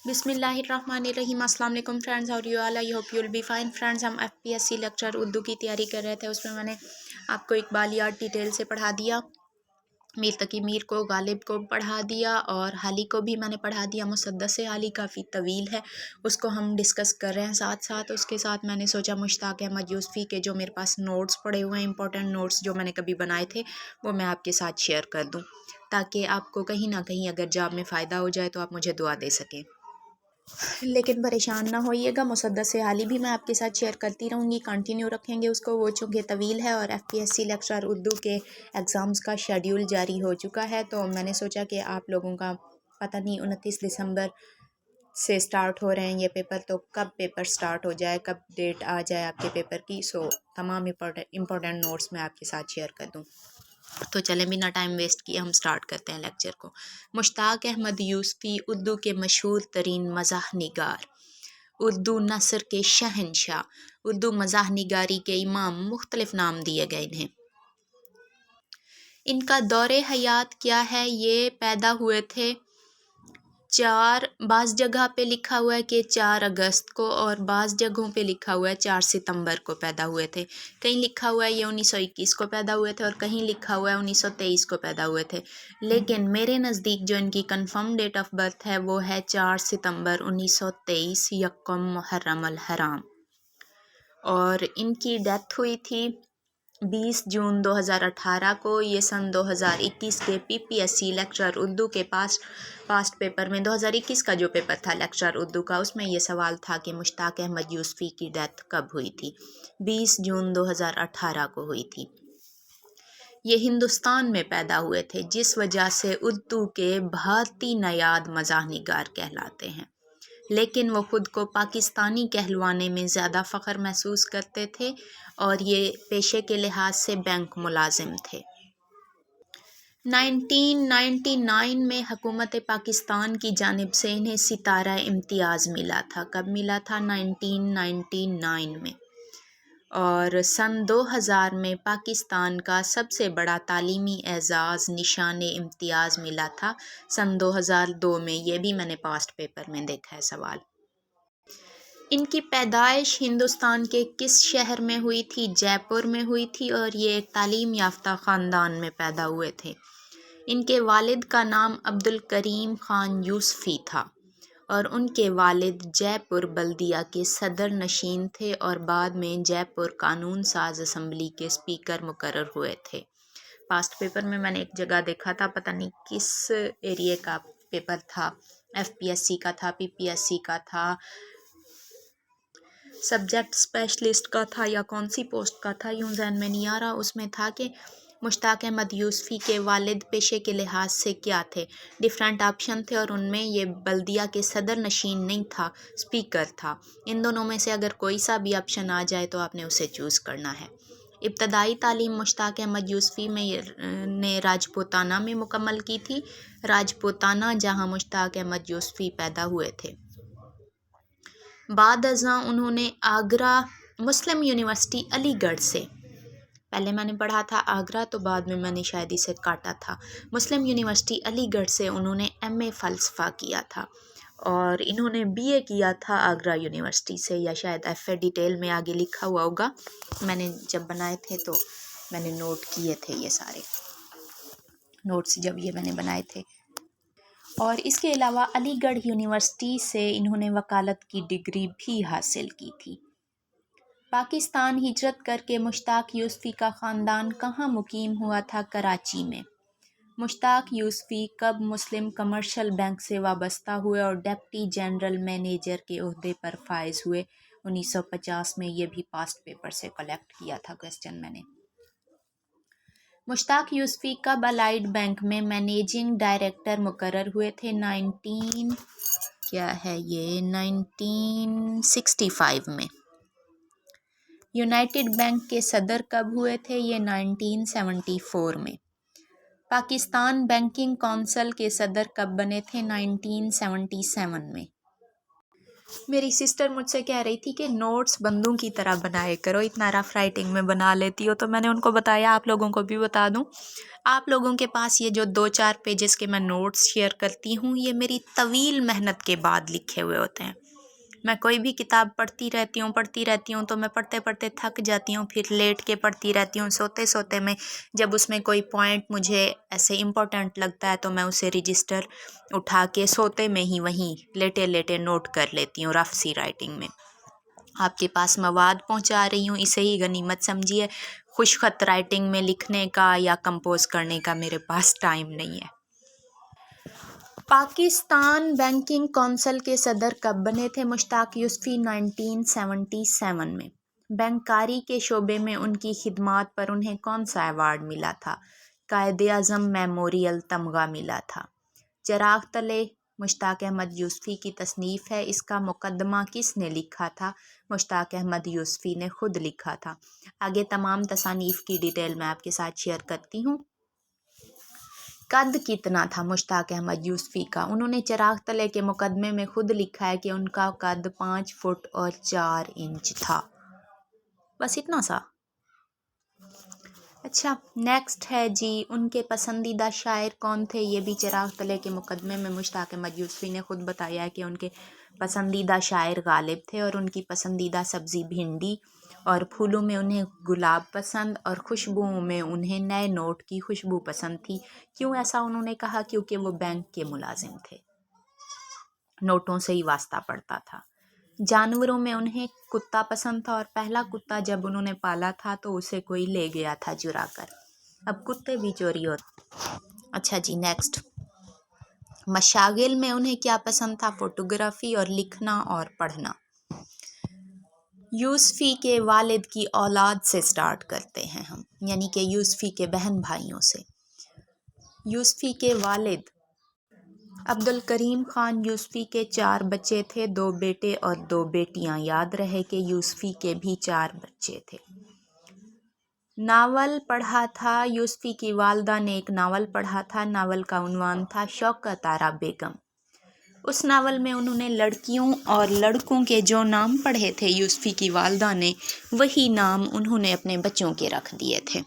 बिस्मिल्लाहिर्रहमानिर्रहीम। अस्सलाम वालेकुम फ्रेंड्स, और you all, I hope you will be fine friends. हम एफपीएससी लेक्चर उर्दू की तैयारी कर रहे थे। उसमें मैंने आपको इकबाल याद डिटेल से पढ़ा दिया, मीर तकी मीर को, गालिब को पढ़ा दिया, और हाली को भी मैंने पढ़ा दिया। मुसद्दस हाली काफ़ी तवील है, उसको हम डिस्कस कर रहे हैं साथ साथ। उसके साथ मैंने सोचा मुश्ताक अहमद यूसुफ़ी के जो मेरे पास नोट्स पड़े हुए हैं, इंपॉर्टेंट नोट्स जो मैंने कभी बनाए थे, वो मैं आपके साथ शेयर कर दूँ, ताकि आपको कहीं ना कहीं अगर जॉब में फ़ायदा हो जाए तो आप मुझे दुआ दे सकें। लेकिन परेशान ना होइएगा, मुसद्दस हाली भी मैं आपके साथ शेयर करती रहूँगी, कंटिन्यू रखेंगे उसको। वो चूँकि तवील है और एफपीएससी लेक्चर उर्दू के एग्ज़ाम्स का शेड्यूल जारी हो चुका है, तो मैंने सोचा कि आप लोगों का पता नहीं 29 दिसंबर से स्टार्ट हो रहे हैं ये पेपर, तो कब पेपर स्टार्ट हो जाए, कब डेट आ जाए आपके पेपर की, सो तमाम इम्पोर्टेंट नोट्स मैं आपके साथ शेयर कर दूँ। तो चलें बिना टाइम वेस्ट किए हम स्टार्ट करते हैं लेक्चर को। मुश्ताक अहमद यूसुफ़ी उर्दू के मशहूर तरीन मज़ाह निगार, उर्दू नसर के शहंशाह, उर्दू मज़ाह निगारी के इमाम, मुख्तलिफ नाम दिए गए इन्हें। इनका दौरे हयात क्या है, ये पैदा हुए थे बाज़ जगह पे लिखा हुआ है कि 4 अगस्त को, और बाज़ जगहों पे लिखा हुआ है 4 सितंबर को पैदा हुए थे। कहीं लिखा हुआ है ये 1921 को पैदा हुए थे, और कहीं लिखा हुआ है 1923 को पैदा हुए थे। लेकिन मेरे नज़दीक जो इनकी कंफर्म डेट ऑफ बर्थ है वो है 4 सितंबर 1923, यक्कम मुहर्रम अल हराम। और इनकी डेथ हुई थी 20 जून 2018 को। ये सन 2021 के पीपीएससी लेक्चर उर्दू के पास्ट पेपर में 2021 का जो पेपर था लेक्चर उर्दू का, उसमें ये सवाल था कि मुश्ताक अहमद यूसुफ़ी की डेथ कब हुई थी। 20 जून 2018 को हुई थी। ये हिंदुस्तान में पैदा हुए थे, जिस वजह से उर्दू के भारती नयाद मज़ाह निगार कहलाते हैं। लेकिन वो ख़ुद को पाकिस्तानी कहलवाने में ज़्यादा फ़ख्र महसूस करते थे, और ये पेशे के लिहाज से बैंक मुलाजिम थे। 1999 में हुकूमत पाकिस्तान की जानिब से इन्हें सितारा इम्तियाज़ मिला था। कब मिला था? 1999 में। और सन 2000 में पाकिस्तान का सबसे बड़ा तालीमी एज़ाज़ निशान इम्तियाज़ मिला था, सन 2002 में। ये भी मैंने पास्ट पेपर में देखा है सवाल। इनकी पैदाइश हिंदुस्तान के किस शहर में हुई थी? जयपुर में हुई थी, और ये एक तालीम याफ्ता ख़ानदान में पैदा हुए थे। इनके वालिद का नाम अब्दुल करीम ख़ान यूसुफ़ी था, और उनके वालिद जयपुर बल्दिया के सदर नशीन थे, और बाद में जयपुर कानून साज असम्बली के स्पीकर मुकर्रर हुए थे। पास्ट पेपर में मैंने एक जगह देखा था, पता नहीं किस एरिया का पेपर था, एफपीएससी का था, पीपीएससी का था, सब्जेक्ट स्पेशलिस्ट का था, या कौन सी पोस्ट का था, यूँ ज़हन में नहीं आ रहा। उसमें था कि मुश्ताक अहमद यूसुफ़ी के वालिद पेशे के लिहाज से क्या थे। डिफरेंट ऑप्शन थे, और उनमें ये बल्दिया के सदर नशीन नहीं था, स्पीकर था। इन दोनों में से अगर कोई सा भी ऑप्शन आ जाए तो आपने उसे चूज़ करना है। इब्तदाई तालीम मुश्ताक अहमद यूसुफ़ी ने राजपूताना में मुकम्मल की थी, राजपूताना जहाँ मुश्ताक अहमद यूसुफ़ी पैदा हुए थे। बाद अज़ां उन्होंने आगरा मुस्लिम यूनिवर्सिटी अलीगढ़ से, पहले मैंने पढ़ा था आगरा, तो बाद में मैंने शायद इसे काटा था, मुस्लिम यूनिवर्सिटी अलीगढ़ से उन्होंने एमए फ़लसफ़ा किया था, और इन्होंने बीए किया था आगरा यूनिवर्सिटी से, या शायद एफए, डिटेल में आगे लिखा हुआ होगा। मैंने जब बनाए थे तो मैंने नोट किए थे, ये सारे नोट्स जब ये मैंने बनाए थे। और इसके अलावा अलीगढ़ यूनिवर्सिटी से इन्होंने वकालत की डिग्री भी हासिल की थी। पाकिस्तान हिजरत करके मुश्ताक यूसुफ़ी का ख़ानदान कहाँ मुकीम हुआ था? कराची में। मुश्ताक यूसुफ़ी कब मुस्लिम कमर्शियल बैंक से वाबस्ता हुए और डिप्टी जनरल मैनेजर के ओहदे पर फाइज हुए? 1950 में। ये भी पास्ट पेपर से कलेक्ट किया था क्वेश्चन मैंने। मुश्ताक यूसुफ़ी कब अलाइड बैंक में मैनेजिंग डायरेक्टर मुकर्रर हुए थे? 1965 में। यूनाइटेड बैंक के सदर कब हुए थे? ये 1974 में। पाकिस्तान बैंकिंग कौंसिल के सदर कब बने थे? 1977 में। मेरी सिस्टर मुझसे कह रही थी कि नोट्स बंदूक की तरह बनाए करो, इतना रफ राइटिंग में बना लेती हो। तो मैंने उनको बताया आप लोगों को भी बता दूं, आप लोगों के पास ये जो 2-4 पेजेस के मैं नोट्स शेयर करती हूँ, ये मेरी तवील मेहनत के बाद लिखे हुए होते हैं। मैं कोई भी किताब पढ़ती रहती हूँ तो मैं पढ़ते पढ़ते थक जाती हूँ, फिर लेट के पढ़ती रहती हूँ सोते सोते में। जब उसमें कोई पॉइंट मुझे ऐसे इम्पोर्टेंट लगता है तो मैं उसे रजिस्टर उठा के सोते में ही वहीं लेटे लेटे नोट कर लेती हूँ रफ सी राइटिंग में। आपके पास मवाद पहुँचा रही हूँ, इसे ही गनीमत समझिए। खुशखत राइटिंग में लिखने का या कंपोज करने का मेरे पास टाइम नहीं है। पाकिस्तान बैंकिंग कौंसिल के सदर कब बने थे मुश्ताक यूसुफ़ी? 1977 में। बैंकारी के शोबे में उनकी खिदमात पर उन्हें कौन सा अवार्ड मिला था? कायद-ए-आज़म मेमोरियल तमगा मिला था। चिराग तले मुश्ताक अहमद यूसुफ़ी की तसनीफ़ है, इसका मुकदमा किसने लिखा था? मुश्ताक अहमद यूसुफ़ी ने खुद लिखा था। आगे तमाम तसानीफ़ की डिटेल मैं आपके साथ शेयर करती हूँ। कद कितना था मुश्ताक अहमद यूसुफ़ी का? उन्होंने चिराग तले के मुकदमे में खुद लिखा है कि उनका कद 5 फुट और 4 इंच था। बस इतना सा। अच्छा, नेक्स्ट है जी, उनके पसंदीदा शायर कौन थे? ये भी चिराग तले के मुकदमे में मुश्ताक अहमद यूसुफ़ी ने खुद बताया है कि उनके पसंदीदा शायर गालिब थे और उनकी पसंदीदा सब्ज़ी भिंडी, और फूलों में उन्हें गुलाब पसंद और खुशबुओं में उन्हें नए नोट की खुशबू पसंद थी। क्यों ऐसा उन्होंने कहा? क्योंकि वो बैंक के मुलाजिम थे, नोटों से ही वास्ता पड़ता था। जानवरों में उन्हें कुत्ता पसंद था और पहला कुत्ता जब उन्होंने पाला था तो उसे कोई ले गया था चुरा कर। अब कुत्ते भी चोरी होते। अच्छा जी, नेक्स्ट। मशागिल में उन्हें क्या पसंद था? फोटोग्राफी और लिखना और पढ़ना। यूसुफ़ी के वालिद की औलाद से स्टार्ट करते हैं हम, यानी कि यूसुफ़ी के बहन भाइयों से। यूसुफ़ी के वालिद अब्दुल करीम ख़ान यूसुफ़ी के 4 बच्चे थे, 2 बेटे और 2 बेटियां। याद रहे कि यूसुफ़ी के भी 4 बच्चे थे। नावल पढ़ा था, यूसुफ़ी की वालदा ने एक नावल पढ़ा था, नावल का उन्वान था शौकत आरा बेगम। उस नावल में उन्होंने लड़कियों और लड़कों के जो नाम पढ़े थे यूसुफ़ी की वालदा ने, वही नाम उन्होंने अपने बच्चों के रख दिए थे।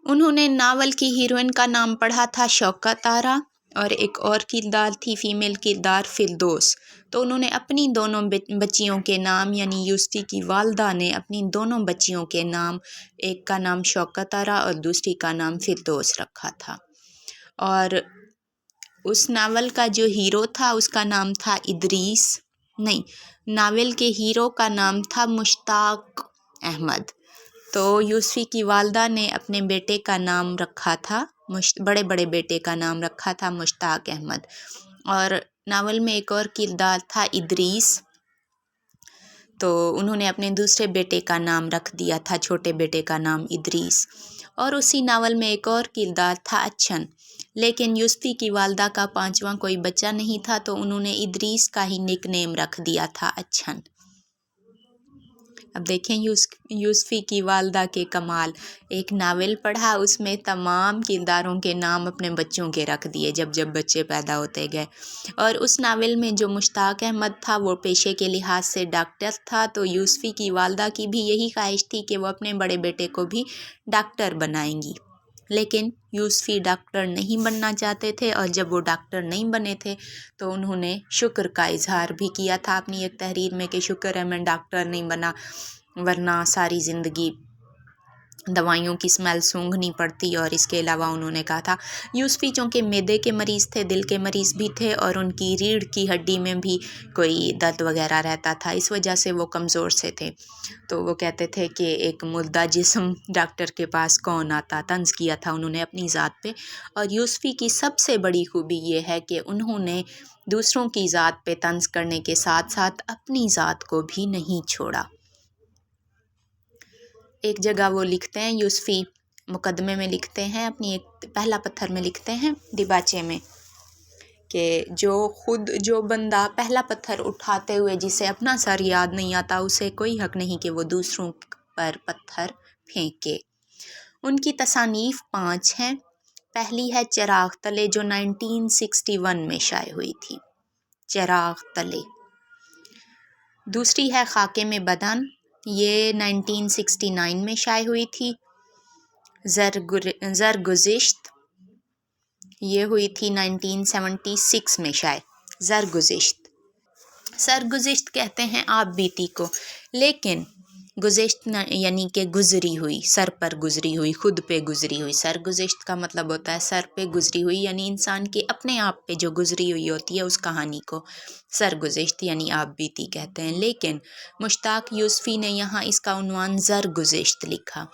उन्होंने नावल की हीरोइन का नाम पढ़ा था शौकत आरा और एक और किरदार थी फीमेल किरदार फिरदौस। तो उन्होंने अपनी दोनों बच्चियों के नाम, यानी यूसुफ़ी की वालदा ने अपनी दोनों बच्चियों के नाम, एक का नाम शौकत आरा और दूसरी का नाम फिरदौस रखा था। और उस नावल का जो हीरो था उसका नाम था इदरीस, नहीं, नावल के हीरो का नाम था मुश्ताक अहमद। तो यूसुफ़ी की वालदा ने अपने बेटे का नाम रखा था, बड़े बड़े बेटे का नाम रखा था मुश्ताक अहमद। और नावल में एक और किरदार था इदरीस, तो उन्होंने अपने दूसरे बेटे का नाम रख दिया था, छोटे बेटे का नाम इदरीस। और उसी नावल में एक और किरदार था अच्छन, लेकिन यूसुफ़ी की वालदा का 5वां कोई बच्चा नहीं था तो उन्होंने इदरीस का ही निक नेम रख दिया था अच्छन। अब देखें यूसुफ़ी की वालदा के कमाल, एक नावल पढ़ा, उसमें तमाम किरदारों के नाम अपने बच्चों के रख दिए जब जब बच्चे पैदा होते गए। और उस नावल में जो मुश्ताक अहमद था वो पेशे के लिहाज से डॉक्टर था, तो यूसुफ़ी की वालदा की भी यही ख्वाहिश थी कि वो अपने बड़े बेटे को भी डॉक्टर बनाएंगी। लेकिन यूसुफ़ी डॉक्टर नहीं बनना चाहते थे और जब वो डॉक्टर नहीं बने थे तो उन्होंने शुक्र का इजहार भी किया था अपनी एक तहरीर में कि शुक्र है मैं डॉक्टर नहीं बना, वरना सारी ज़िंदगी दवाइयों की स्मेल सूंघनी पड़ती। और इसके अलावा उन्होंने कहा था यूसुफ़ी चूँकि मैदे के मरीज़ थे, दिल के मरीज़ भी थे और उनकी रीढ़ की हड्डी में भी कोई दर्द वगैरह रहता था, इस वजह से वो कमज़ोर से थे। तो वो कहते थे कि एक मुर्दा जिस्म डॉक्टर के पास कौन आता, तंज़ किया था उन्होंने अपनी ज़ात पे। और यूसुफ़ी की सबसे बड़ी खूबी ये है कि उन्होंने दूसरों की ज़ात पे तंज़ करने के साथ साथ अपनी ज़ात को भी नहीं छोड़ा। एक जगह वो लिखते हैं, यूसुफ़ी मुकदमे में लिखते हैं, अपनी एक पहला पत्थर में लिखते हैं दिबाचे में कि जो बंदा पहला पत्थर उठाते हुए जिसे अपना सर याद नहीं आता, उसे कोई हक नहीं कि वो दूसरों पर पत्थर फेंके। उनकी तसानीफ़ 5 हैं। पहली है चिराग तले जो 1961 में शाये हुई थी। چراغ تلے. دوسری ہے خاکے میں بدن، یہ 1969 میں شائع ہوئی تھی. زرگزشت، یہ ہوئی تھی 1976 میں شائع. سرگزشت کہتے ہیں آپ بیتی کو، لیکن گزشت یعنی کہ گزری ہوئی، سر پر گزری ہوئی، خود پہ گزری ہوئی. سرگزشت کا مطلب ہوتا ہے سر پہ گزری ہوئی، یعنی انسان کے اپنے آپ پہ جو گزری ہوئی ہوتی ہے اس کہانی کو سرگزشت یعنی آپ بیتی کہتے ہیں. لیکن مشتاق یوسفی نے یہاں اس کا عنوان زرگزشت لکھا،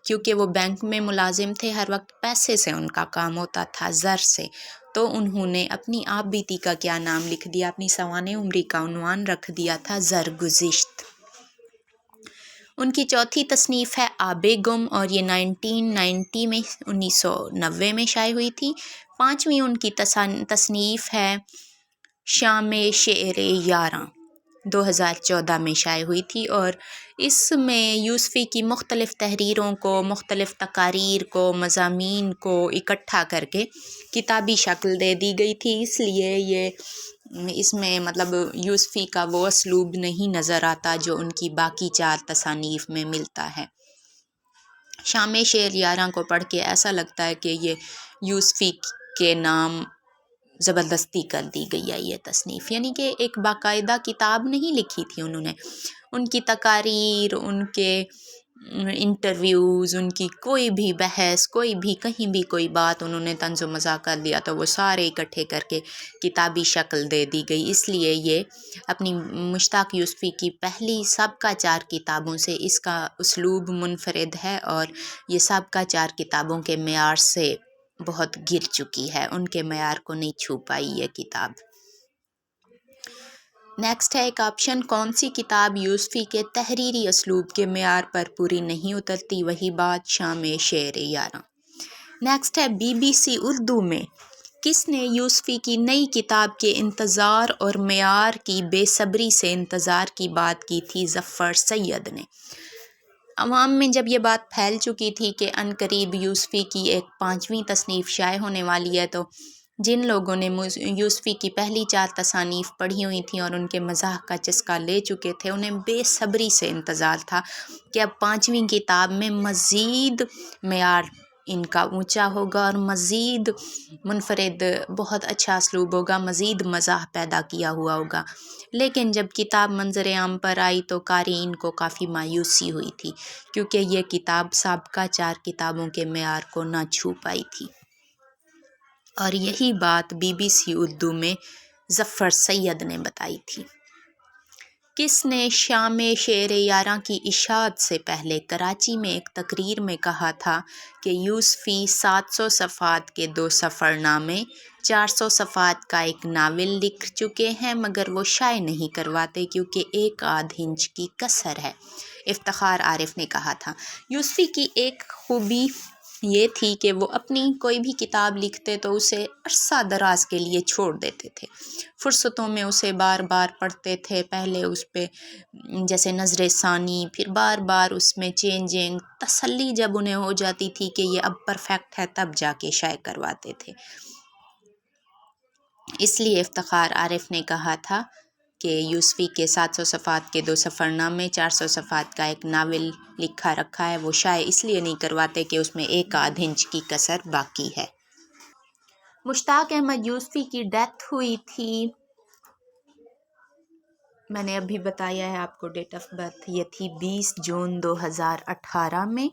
کیونکہ وہ بینک میں ملازم تھے، ہر وقت پیسے سے ان کا کام ہوتا تھا، زر سے. تو انہوں نے اپنی آپ بیتی کا کیا نام لکھ دیا، اپنی سوانح عمری کا عنوان رکھ دیا تھا زرگزشت. ان کی چوتھی تصنیف ہے آب گم، اور یہ 1990 میں شائع ہوئی تھی. پانچویں ان کی تصنیف ہے شام شعر یاراں، 2014 میں شائع ہوئی تھی. اور اس میں یوسفی کی مختلف تحریروں کو، مختلف تقاریر کو، مضامین کو اکٹھا کر کے کتابی شکل دے دی گئی تھی. اس لیے یہ اس میں مطلب یوسفی کا وہ اسلوب نہیں نظر آتا جو ان کی باقی 4 تصانیف میں ملتا ہے. شام شعر یاراں کو پڑھ کے ایسا لگتا ہے کہ یہ یوسفی کے نام زبردستی کر دی گئی ہے یہ تصنیف، یعنی کہ ایک باقاعدہ کتاب نہیں لکھی تھی انہوں نے. ان کی تقاریر، ان کے انٹرویوز، ان کی کوئی بھی بحث، کوئی بھی کہیں بھی کوئی بات انہوں نے طنز و مزاح کر دیا تو وہ سارے اکٹھے کر کے کتابی شکل دے دی گئی. اس لیے یہ اپنی مشتاق یوسفی کی پہلی سابقہ 4 کتابوں سے اس کا اسلوب منفرد ہے، اور یہ سابقہ 4 کتابوں کے معیار سے بہت گر چکی ہے، ان کے معیار کو نہیں چھو پائی یہ کتاب. نیکسٹ ہے ایک آپشن، کون سی کتاب یوسفی کے تحریری اسلوب کے معیار پر پوری نہیں اترتی؟ وہی بات، شام شعر یاراں. نیکسٹ ہے BBC اردو میں کس نے یوسفی کی نئی کتاب کے انتظار اور معیار کی بے صبری سے انتظار کی بات کی تھی؟ ظفر سید نے. عوام میں جب یہ بات پھیل چکی تھی کہ عنقریب یوسفی کی ایک 5ویں تصنیف شائع ہونے والی ہے، تو جن لوگوں نے یوسفی کی پہلی 4 تصانیف پڑھی ہوئی تھیں اور ان کے مزاح کا چسکا لے چکے تھے، انہیں بے صبری سے انتظار تھا کہ اب 5ویں کتاب میں مزید معیار ان کا اونچا ہوگا اور مزید منفرد بہت اچھا اسلوب ہوگا، مزید مزاح پیدا کیا ہوا ہوگا. لیکن جب کتاب منظر عام پر آئی تو قارئین کو کافی مایوسی ہوئی تھی، کیونکہ یہ کتاب سابقہ 4 کتابوں کے معیار کو نہ چھو پائی تھی. اور یہی بات BBC اردو میں ظفر سید نے بتائی تھی. کس نے شام شعر یاراں کی اشاعت سے پہلے کراچی میں ایک تقریر میں کہا تھا کہ یوسفی 700 صفحات کے 2 سفر نامے، 400 صفحات کا ایک ناول لکھ چکے ہیں، مگر وہ شائع نہیں کرواتے کیونکہ 1 آدھ انچ کی کسر ہے؟ افتخار عارف نے کہا تھا یوسفی کی ایک خوبی یہ تھی کہ وہ اپنی کوئی بھی کتاب لکھتے تو اسے عرصہ دراز کے لیے چھوڑ دیتے تھے، فرصتوں میں اسے بار بار پڑھتے تھے، پہلے اس پہ جیسے نظر ثانی، پھر بار بار اس میں چینجنگ، تسلی جب انہیں ہو جاتی تھی کہ یہ اب پرفیکٹ ہے تب جا کے شائع کرواتے تھے. اس لیے افتخار عارف نے کہا تھا کہ یوسفی کے 700 صفحات کے 2 سفر نامے، 400 صفحات کا ایک ناول لکھا رکھا ہے، وہ شائع اس لیے نہیں کرواتے کہ اس میں 1 آدھ انچ کی کسر باقی ہے. مشتاق احمد یوسفی کی ڈیتھ ہوئی تھی، میں نے ابھی بتایا ہے آپ کو ڈیٹ آف برتھ، یہ تھی 20 جون 2018 میں،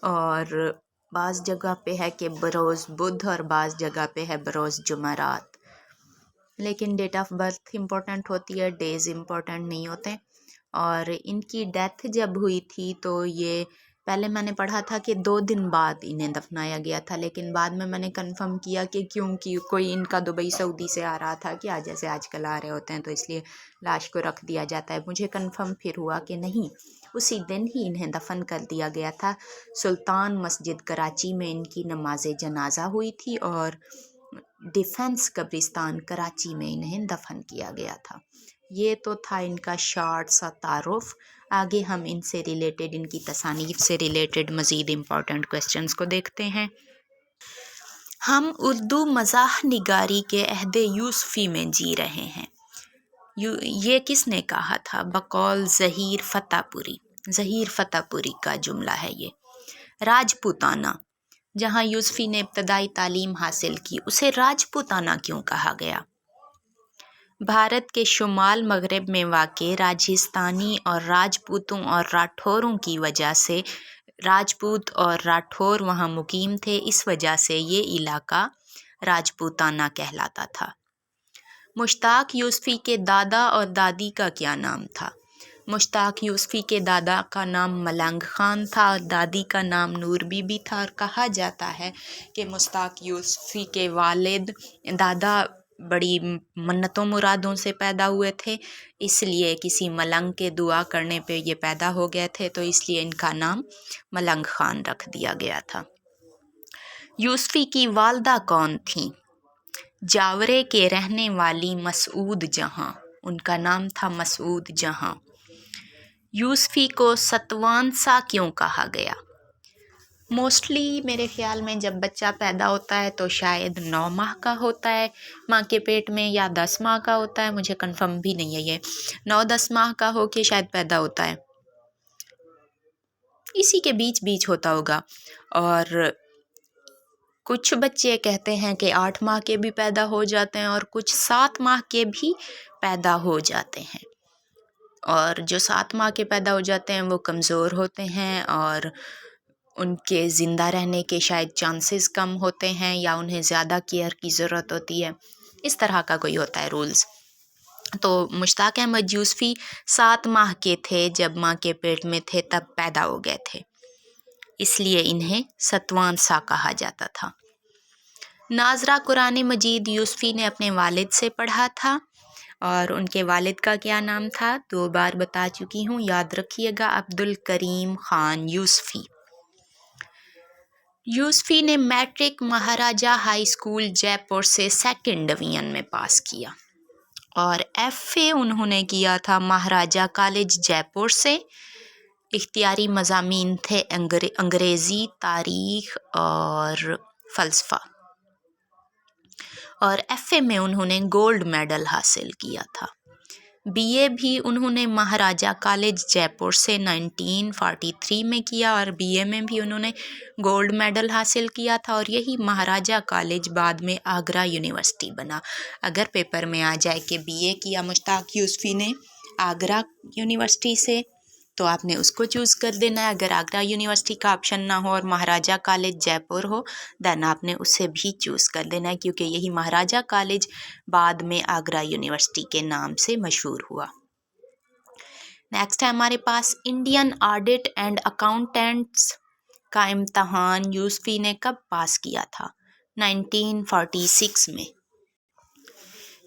اور بعض جگہ پہ ہے کہ بروز بدھ اور بعض جگہ پہ ہے بروز جمعرات، لیکن ڈیٹ آف برتھ امپورٹنٹ ہوتی ہے، ڈیز امپورٹنٹ نہیں ہوتے. اور ان کی ڈیتھ جب ہوئی تھی تو یہ پہلے میں نے پڑھا تھا کہ 2 دن بعد انہیں دفنایا گیا تھا، لیکن بعد میں نے کنفرم کیا کہ کیونکہ کوئی ان کا دبئی سعودی سے آ رہا تھا کہ جیسے آج کل آ رہے ہوتے ہیں تو اس لیے لاش کو رکھ دیا جاتا ہے. مجھے کنفرم پھر ہوا کہ نہیں، اسی دن ہی انہیں دفن کر دیا گیا تھا. سلطان مسجد کراچی میں ان کی نماز جنازہ ہوئی تھی اور ڈیفنس قبرستان کراچی میں انہیں دفن کیا گیا تھا. یہ تو تھا ان کا شارٹ سا تعارف. آگے ہم ان سے ریلیٹڈ، ان کی تصانیف سے ریلیٹڈ مزید امپورٹنٹ کوسچنز کو دیکھتے ہیں. ہم اردو مزاح نگاری کے عہد یوسفی میں جی رہے ہیں. یہ کس نے کہا تھا؟ بقول ظہیر فتح پوری. ظہیر فتح پوری کا جملہ ہے یہ. راجپوتانہ، جہاں یوسفی نے ابتدائی تعلیم حاصل کی، اسے راجپوتانہ کیوں کہا گیا؟ بھارت کے شمال مغرب میں واقع راجستھانی اور راجپوتوں اور راٹھوروں کی وجہ سے راجپوت اور راٹھور وہاں مقیم تھے، اس وجہ سے یہ علاقہ راجپوتانہ کہلاتا تھا. مشتاق یوسفی کے دادا اور دادی کا کیا نام تھا؟ مشتاق یوسفی کے دادا کا نام ملنگ خان تھا اور دادی کا نام نور بی بی تھا، اور کہا جاتا ہے کہ مشتاق یوسفی کے والد دادا بڑی منتوں مرادوں سے پیدا ہوئے تھے، اس لیے کسی ملنگ کے دعا کرنے پہ یہ پیدا ہو گئے تھے، تو اس لیے ان کا نام ملنگ خان رکھ دیا گیا تھا. یوسفی کی والدہ کون تھیں؟ جاورے کے رہنے والی مسعود جہاں. ان کا نام تھا مسعود جہاں. یوسفی کو ستوان سا کیوں کہا گیا؟ موسٹلی میرے خیال میں جب بچہ پیدا ہوتا ہے تو شاید 9 ماہ کا ہوتا ہے ماں کے پیٹ میں، یا 10 ماہ کا ہوتا ہے، مجھے کنفرم بھی نہیں ہے، یہ 9-10 ماہ کا ہو کے شاید پیدا ہوتا ہے، اسی کے بیچ ہوتا ہوگا. اور کچھ بچے کہتے ہیں کہ 8 ماہ کے بھی پیدا ہو جاتے ہیں اور کچھ 7 ماہ کے بھی پیدا ہو جاتے ہیں. اور جو 7 ماہ کے پیدا ہو جاتے ہیں وہ کمزور ہوتے ہیں اور ان کے زندہ رہنے کے شاید چانسز کم ہوتے ہیں، یا انہیں زیادہ کیئر کی ضرورت ہوتی ہے، اس طرح کا کوئی ہوتا ہے رولز. تو مشتاق احمد یوسفی 7 ماہ کے تھے جب ماں کے پیٹ میں تھے، تب پیدا ہو گئے تھے، اس لیے انہیں ستوان سا کہا جاتا تھا. ناظرہ قرآن مجید یوسفی نے اپنے والد سے پڑھا تھا، اور ان کے والد کا کیا نام تھا؟ 2 بار بتا چکی ہوں، یاد رکھیے گا، عبدالکریم خان یوسفی. یوسفی نے میٹرک مہاراجہ ہائی اسکول جے پور سے 2nd ڈویژن میں پاس کیا، اور FA انہوں نے کیا تھا مہاراجہ کالج جے پور سے. اختیاری مضامین تھے انگریزی، تاریخ اور فلسفہ، اور FA میں انہوں نے گولڈ میڈل حاصل کیا تھا. BA بھی انہوں نے مہاراجہ کالج جے پور سے 1943 میں کیا، اور BA میں بھی انہوں نے گولڈ میڈل حاصل کیا تھا، اور یہی مہاراجہ کالج بعد میں آگرہ یونیورسٹی بنا. اگر پیپر میں آ جائے کہ BA کیا مشتاق یوسفی نے آگرہ یونیورسٹی سے، تو آپ نے اس کو چوز کر دینا ہے. اگر آگرہ یونیورسٹی کا آپشن نہ ہو اور مہاراجہ کالج جے پور ہو، دین آپ نے اسے بھی چوز کر دینا ہے، کیونکہ یہی مہاراجہ کالج بعد میں آگرہ یونیورسٹی کے نام سے مشہور ہوا. نیکسٹ ہے ہمارے پاس انڈین آڈٹ اینڈ اکاؤنٹنٹس کا امتحان یوسفی نے کب پاس کیا تھا؟ 1946 میں.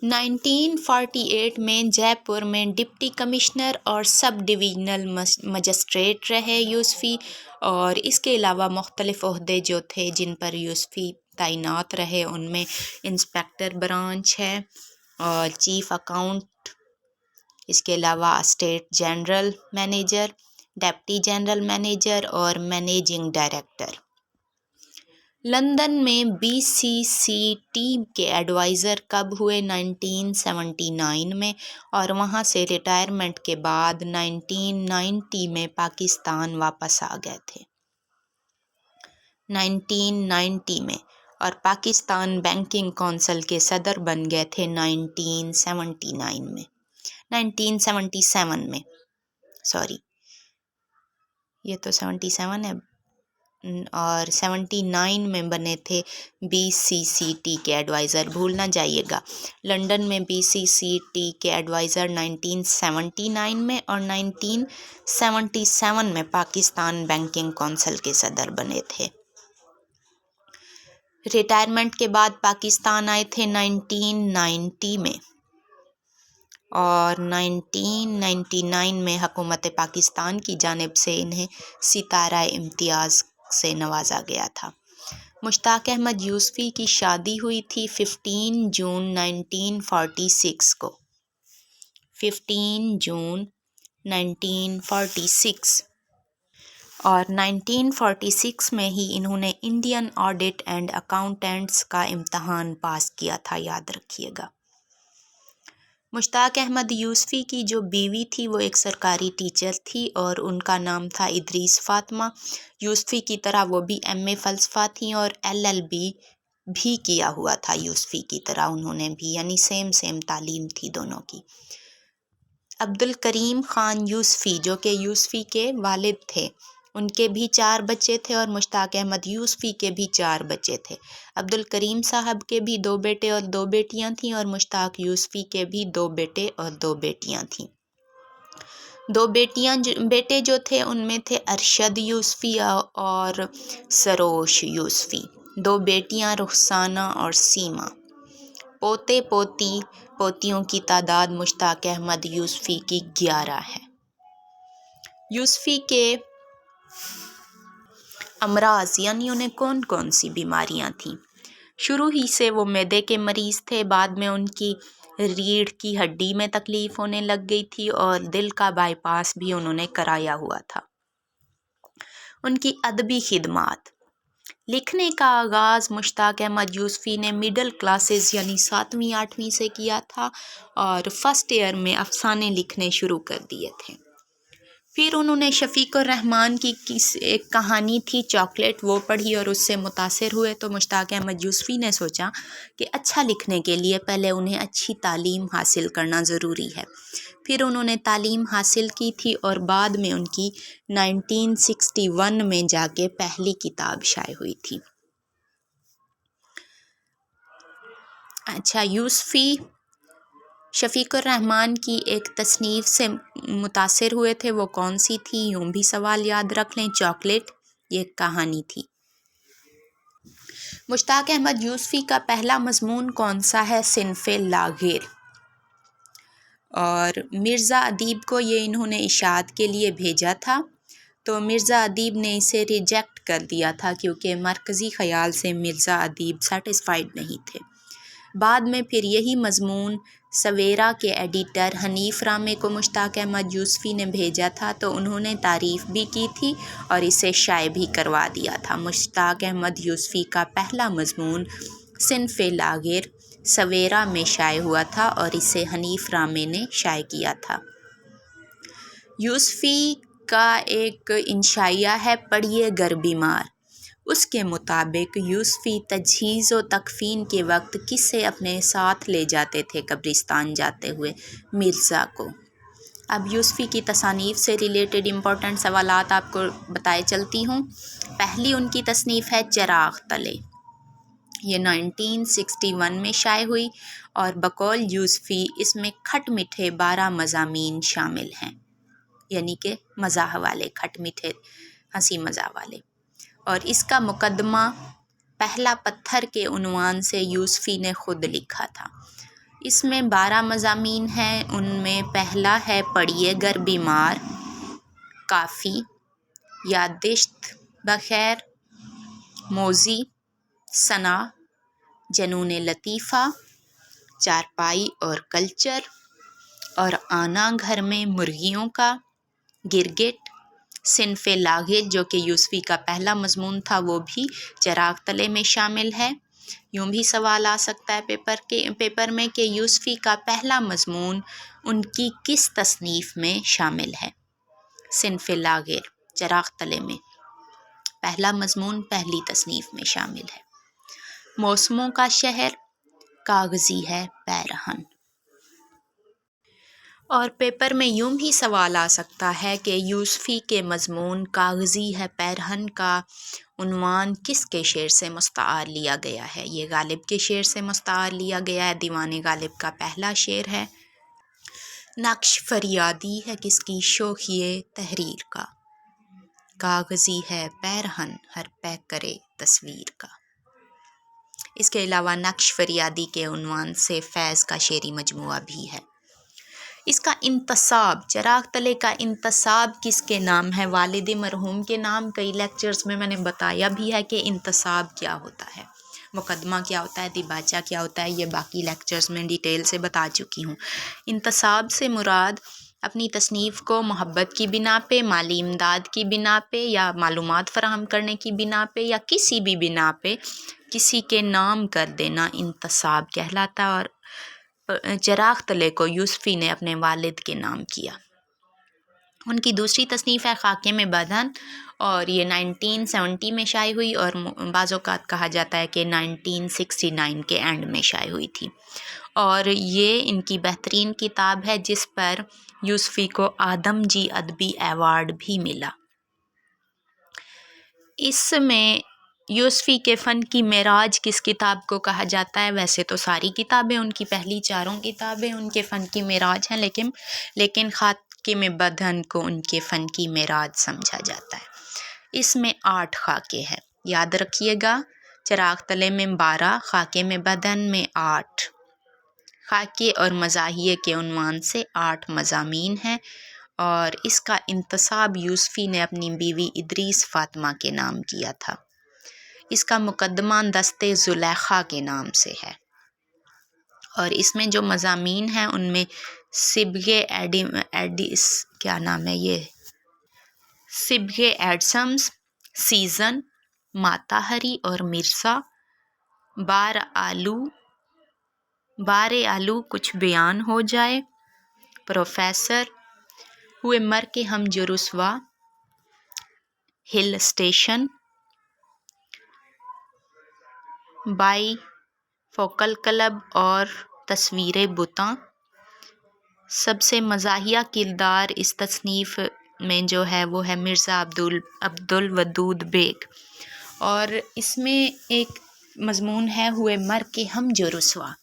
1948 میں جے پور میں ڈپٹی کمشنر اور سب ڈویژنل مجسٹریٹ رہے یوسفی، اور اس کے علاوہ مختلف عہدے جو تھے جن پر یوسفی تعینات رہے، ان میں انسپیکٹر برانچ ہے اور چیف اکاؤنٹ، اس کے علاوہ state general manager, deputy general manager اور مینیجنگ ڈائریکٹر. لندن میں BCCT کے ایڈوائزر کب ہوئے؟ 1979 میں، اور وہاں سے ریٹائرمنٹ کے بعد 1990 میں پاکستان واپس آ گئے تھے. 1990 میں، اور پاکستان بینکنگ کونسل کے صدر بن گئے تھے 1979 میں. 1977 میں، سوری یہ تو 77 ہے، اور 79 میں بنے تھے BCCT کے ایڈوائزر، بھول نہ جائیے گا. لندن میں BCCT کے ایڈوائزر 1979 میں اور 1977 میں پاکستان بینکنگ کونسل کے صدر بنے تھے. ریٹائرمنٹ کے بعد پاکستان آئے تھے 1990 میں، اور 1999 میں حکومت پاکستان کی جانب سے انہیں ستارہ امتیاز سے نوازا گیا تھا. مشتاق احمد یوسفی کی شادی ہوئی تھی 15 جون 1946 کو. 15 جون 1946. اور 1946 میں ہی انہوں نے انڈین آڈٹ اینڈ اکاؤنٹنٹس کا امتحان پاس کیا تھا، یاد رکھیے گا۔ مشتاق احمد یوسفی کی جو بیوی تھی وہ ایک سرکاری ٹیچر تھی اور ان کا نام تھا ادریس فاطمہ۔ یوسفی کی طرح وہ بھی ایم اے فلسفہ تھیں اور LLB بھی کیا ہوا تھا یوسفی کی طرح انہوں نے بھی، یعنی سیم تعلیم تھی دونوں کی۔ عبدالکریم خان یوسفی جو کہ یوسفی کے والد تھے، ان کے بھی 4 بچے تھے اور مشتاق احمد یوسفی کے بھی 4 بچے تھے۔ عبدالکریم صاحب کے بھی 2 بیٹے اور 2 بیٹیاں تھیں اور مشتاق یوسفی کے بھی 2 بیٹے اور 2 بیٹیاں تھیں۔ 2 بیٹے جو تھے ان میں تھے ارشد یوسفی اور سروش یوسفی۔ 2 بیٹیاں رخسانہ اور سیما۔ پوتے پوتیوں کی تعداد مشتاق احمد یوسفی کی 11 ہے۔ یوسفی کے امراض یعنی انہیں کون کون سی بیماریاں تھیں؟ شروع ہی سے وہ معدے کے مریض تھے، بعد میں ان کی ریڑھ کی ہڈی میں تکلیف ہونے لگ گئی تھی اور دل کا بائی پاس بھی انہوں نے کرایا ہوا تھا۔ ان کی ادبی خدمات۔ لکھنے کا آغاز مشتاق احمد یوسفی نے مڈل کلاسز یعنی 7ویں 8ویں سے کیا تھا اور فرسٹ ایئر میں افسانے لکھنے شروع کر دیے تھے۔ پھر انہوں نے شفیق الرحمن کی ایک کہانی تھی چاکلیٹ، وہ پڑھی اور اس سے متاثر ہوئے، تو مشتاق احمد یوسفی نے سوچا کہ اچھا لکھنے کے لیے پہلے انہیں اچھی تعلیم حاصل کرنا ضروری ہے۔ پھر انہوں نے تعلیم حاصل کی تھی اور بعد میں ان کی 1961 میں جا کے پہلی کتاب شائع ہوئی تھی۔ اچھا، یوسفی شفیق الرحمن کی ایک تصنیف سے متاثر ہوئے تھے، وہ کون سی تھی؟ یوں بھی سوال یاد رکھ لیں، چاکلیٹ یہ ایک کہانی تھی۔ مشتاق احمد یوسفی کا پہلا مضمون کون سا ہے؟ صنف لاغیر۔ اور مرزا ادیب کو یہ انہوں نے اشاعت کے لیے بھیجا تھا، تو مرزا ادیب نے اسے ریجیکٹ کر دیا تھا کیونکہ مرکزی خیال سے مرزا ادیب سیٹسفائیڈ نہیں تھے۔ بعد میں پھر یہی مضمون سویرا کے ایڈیٹر حنیف رامے کو مشتاق احمد یوسفی نے بھیجا تھا، تو انہوں نے تعریف بھی کی تھی اور اسے شائع بھی کروا دیا تھا۔ مشتاق احمد یوسفی کا پہلا مضمون صنف لاغیر سویرا میں شائع ہوا تھا اور اسے حنیف رامے نے شائع کیا تھا۔ یوسفی کا ایک انشائیہ ہے پڑھیے گر بیمار۔ اس کے مطابق یوسفی تجہیز و تکفین کے وقت کسے اپنے ساتھ لے جاتے تھے قبرستان جاتے ہوئے؟ مرزا کو۔ اب یوسفی کی تصانیف سے ریلیٹڈ امپورٹنٹ سوالات آپ کو بتائے چلتی ہوں۔ پہلی ان کی تصنیف ہے چراغ تلے، یہ 1961 میں شائع ہوئی اور بقول یوسفی اس میں کھٹ میٹھے 12 مضامین شامل ہیں، یعنی کہ مزاح والے، کھٹ میٹھے ہنسی مزاح والے۔ اور اس کا مقدمہ پہلا پتھر کے عنوان سے یوسفی نے خود لکھا تھا۔ اس میں 12 مضامین ہیں، ان میں پہلا ہے پڑھیے گر بیمار، کافی، یادداشت بخیر، موذی، ثنا، جنون لطیفہ، چارپائی اور کلچر، اور آنا گھر میں مرغیوں کا، گرگٹ۔ صنف لاغیر جو کہ یوسفی کا پہلا مضمون تھا وہ بھی چراغ تلے میں شامل ہے۔ یوں بھی سوال آ سکتا ہے پیپر میں کہ یوسفی کا پہلا مضمون ان کی کس تصنیف میں شامل ہے؟ صنف لاغیر چراغ تلے میں پہلا مضمون پہلی تصنیف میں شامل ہے۔ موسموں کا شہر کاغذی ہے پیرہن۔ اور پیپر میں یوں بھی سوال آ سکتا ہے کہ یوسفی کے مضمون کاغذی ہے پیرہن کا عنوان کس کے شعر سے مستعار لیا گیا ہے؟ یہ غالب کے شعر سے مستعار لیا گیا ہے، دیوان غالب کا پہلا شعر ہے۔ نقش فریادی ہے کس کی؟ شوخی تحریر کا۔ کاغذی ہے پیرہن ہر پہ کرے تصویر کا۔ اس کے علاوہ نقش فریادی کے عنوان سے فیض کا شعری مجموعہ بھی ہے۔ اس کا انتصاب، چراغ تلے کا انتصاب کس کے نام ہے؟ والد مرحوم کے نام۔ کئی لیکچرز میں نے بتایا بھی ہے کہ انتصاب کیا ہوتا ہے، مقدمہ کیا ہوتا ہے، دیباچہ کیا ہوتا ہے، یہ باقی لیکچرز میں ڈیٹیل سے بتا چکی ہوں۔ انتصاب سے مراد अपनी तसनीफ़ को मोहब्बत की बिना पे, माली इमदाद की बिना पे या मालूमात फ़राहम करने की बिना पे या किसी भी बिना पे किसी के नाम कर देना इंतसाब कहलाता है। और चिराग तले को यूसुफ़ी ने अपने वालिद के नाम किया। उनकी दूसरी तसनीफ़ है खाके में बदन, और ये 1970 में शाये हुई और बाज़ औक़ात कहा जाता है कि 1969 के एंड में शाये हुई थी। और ये इनकी बेहतरीन किताब है जिस पर यूसुफ़ी को आदमजी अदबी अवार्ड भी मिला। इसमें यूसुफ़ी के फ़न की मेराज किस किताब को कहा जाता है? वैसे तो सारी किताबें, उनकी पहली चारों किताबें उनके फ़न की मेराज हैं, लेकिन खाके में बदन को उनके फ़न की मेराज समझा जाता है। इसमें 8 खाके हैं, याद रखिएगा। चिराग तले में 12, खाके में बदन में 8। खाके और मज़ाहिए के उन्वान से 8 मज़ामीन हैं और इसका इंतसाब यूसुफ़ी ने अपनी बीवी इदरीस फ़ातिमा के नाम किया था। इसका मुकदमा दस्ते ज़ुलेखा के नाम से है और इसमें जो मज़ामीन हैं उनमें सिब्गे एडिस क्या नाम है ये, सिब्गे एडसम्स, सीज़न, माताहरी और मिर्ज़ा, बारे आलू कुछ बयान हो जाए, प्रोफेसर, हुए मर के हम जो रुसवा, hill station, bifocal club और तस्वीरें बुता। सबसे मज़ाहिया किरदार इस तसनीफ़ में जो है वो है मिर्ज़ा अब्दुल वदूद बेग, और इसमें एक मज़मून है हुए मर के हम जो रुसवा।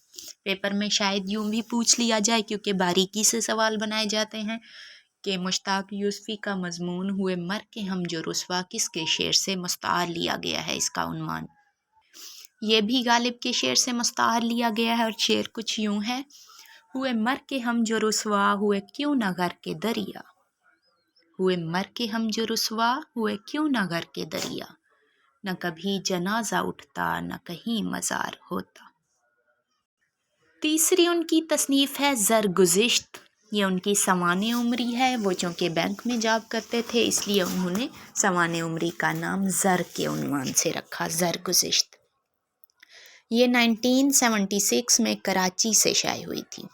पेपर में शायद यूँ भी पूछ लिया जाए क्योंकि बारीकी से सवाल बनाए जाते हैं कि मुश्ताक यूसुफ़ी का मज़मून हुए मर के हम जो रुसवा किसके शेर से मुस्तार लिया गया है। इसका उन्वान ये भी गालिब के शेर से मुस्तार लिया गया है और शेर कुछ यूँ है, हुए मर के हम जो रुसवा हुए क्यों न घर के दरिया, हुए मर के हम जो रुसवा हुए क्यों न घर के दरिया, न कभी जनाजा उठता न कहीं मज़ार होता। तीसरी उनकी तसनीफ़ है ज़रगुज़िश्त। ये उनकी सवाने उम्री है। वो चूँकि बैंक में जॉब करते थे इसलिए उन्होंने सवाने उम्री का नाम ज़र के उन्वान से रखा, ज़रगुज़िश्त। ये 1976 में कराची से शाये हुई थी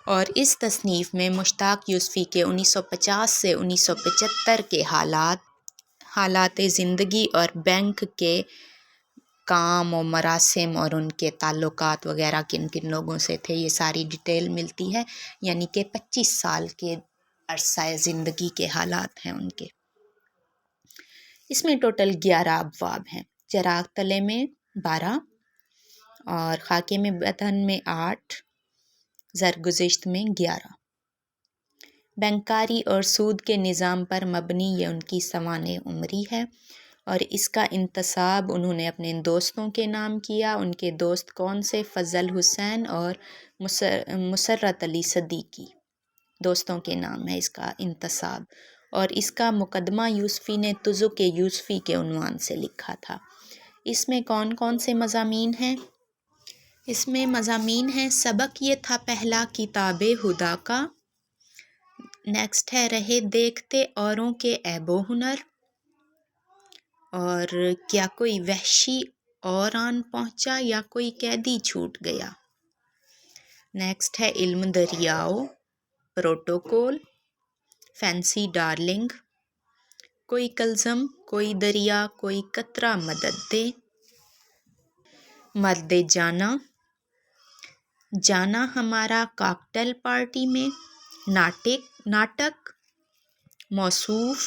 और इस तसनीफ़ में मुश्ताक यूसुफ़ी के 1950 से 1975 के हालात ज़िंदगी और बैंक के काम और मरासिम और उनके ताल्लुकात वग़ैरह किन किन लोगों से थे, ये सारी डिटेल मिलती है। यानी कि 25 साल के अरसाए ज़िंदगी के हालात हैं उनके। इसमें टोटल 11 अबवाब हैं। चिराग तले में 12 और खाके में बदन में 8, ज़रगुज़िश्त में 11। बैंकारी और सूद के निज़ाम पर मबनी ये उनकी सवाने उम्री है और इसका इंतसाब उन्होंने अपने दोस्तों के नाम किया। उनके दोस्त कौन से? फ़ज़ल हुसैन और मुसर्रत अली सदीकी, दोस्तों के नाम है इसका इंतसाब। और इसका मुकदमा यूसुफ़ी ने तुज़ुक यूसुफ़ी के उन्वान से लिखा था। इसमें कौन कौन से मज़ामीन हैं? इसमें मज़ामीन हैं सबक ये था पहला किताबे खुदा का, नेक्स्ट है रहे देखते औरों के ऐबो हुनर, और क्या कोई वहशी और आन पहुँचा या कोई कैदी छूट गया। नेक्स्ट है इल्म दरियाओ, प्रोटोकॉल, फैंसी डार्लिंग, कोई कलज़म कोई दरिया कोई कतरा मदद दे, मर्दे जाना हमारा कॉकटेल पार्टी में, नाटक, मौसूफ़,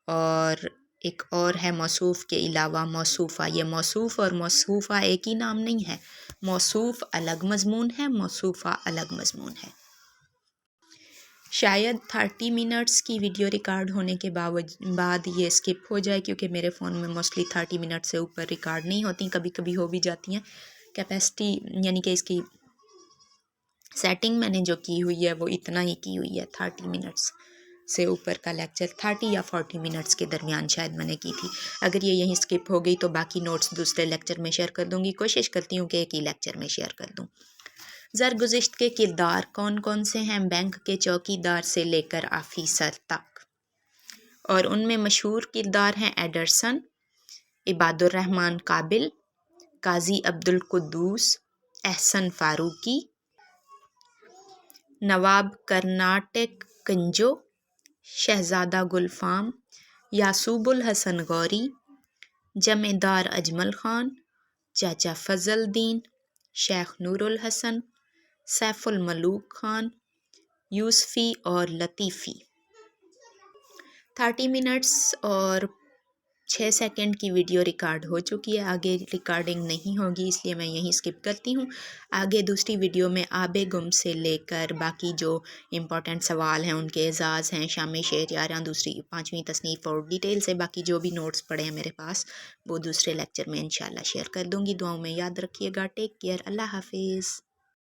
और एक और है मौसूफ़ के अलावा मौसूफ़ा। ये मौसूफ़ और मौसूफ़ा एक ही नाम नहीं है, मौसूफ़ अलग मज़मून है, मौसूफ़ा अलग मज़मून है। शायद 30 मिनट्स की वीडियो रिकॉर्ड होने के बाद ये स्किप हो जाए क्योंकि मेरे फ़ोन में मोस्टली 30 मिनट से ऊपर रिकॉर्ड नहीं होती, कभी कभी हो भी जाती हैं। कैपेसिटी यानी कि इसकी सेटिंग मैंने जो की हुई है वो इतना ही की हुई है, 30 मिनट्स से ऊपर का लेक्चर 30 या 40 मिनट्स के दरमियान शायद मैंने की थी। अगर ये यहीं स्किप हो गई तो बाकी नोट्स दूसरे लेक्चर में शेयर कर दूँगी। कोशिश करती हूँ कि एक ही लेक्चर में शेयर कर दूँ। ज़रगुज़िश्त के किरदार कौन कौन से हैं? बैंक के चौकीदार से लेकर ऑफिसर तक। और उनमें मशहूर किरदार हैं एडरसन, इबादुर्रहमान काबिल, काजी अब्दुल कुद्दूस, एहसन फारूकी, नवाब कर्नाटक कंजो, शहजादा गुलफाम, यासूबुल हसन गौरी, जमेदार अजमल खान, चाचा फजल दीन, शेख नूरुल हसन, सैफुल मलूक खान, यूसफी और लतीफ़ी। 30 मिनट्स और 6 सेकंड की वीडियो रिकॉर्ड हो चुकी है, आगे रिकॉर्डिंग नहीं होगी इसलिए मैं यहीं स्किप करती हूँ। आगे दूसरी वीडियो में आबे गुम से लेकर बाकी जो इम्पोर्टेंट सवाल हैं, उनके एजाज़ हैं, शामी शेर यारां, दूसरी 5वीं तसनीफ़ और डिटेल से बाकी जो भी नोट्स पड़े हैं मेरे पास वो दूसरे लेक्चर में इंशाल्लाह शेयर कर दूँगी। दुआओं में याद रखिएगा। Take care. अल्लाह हाफिज़।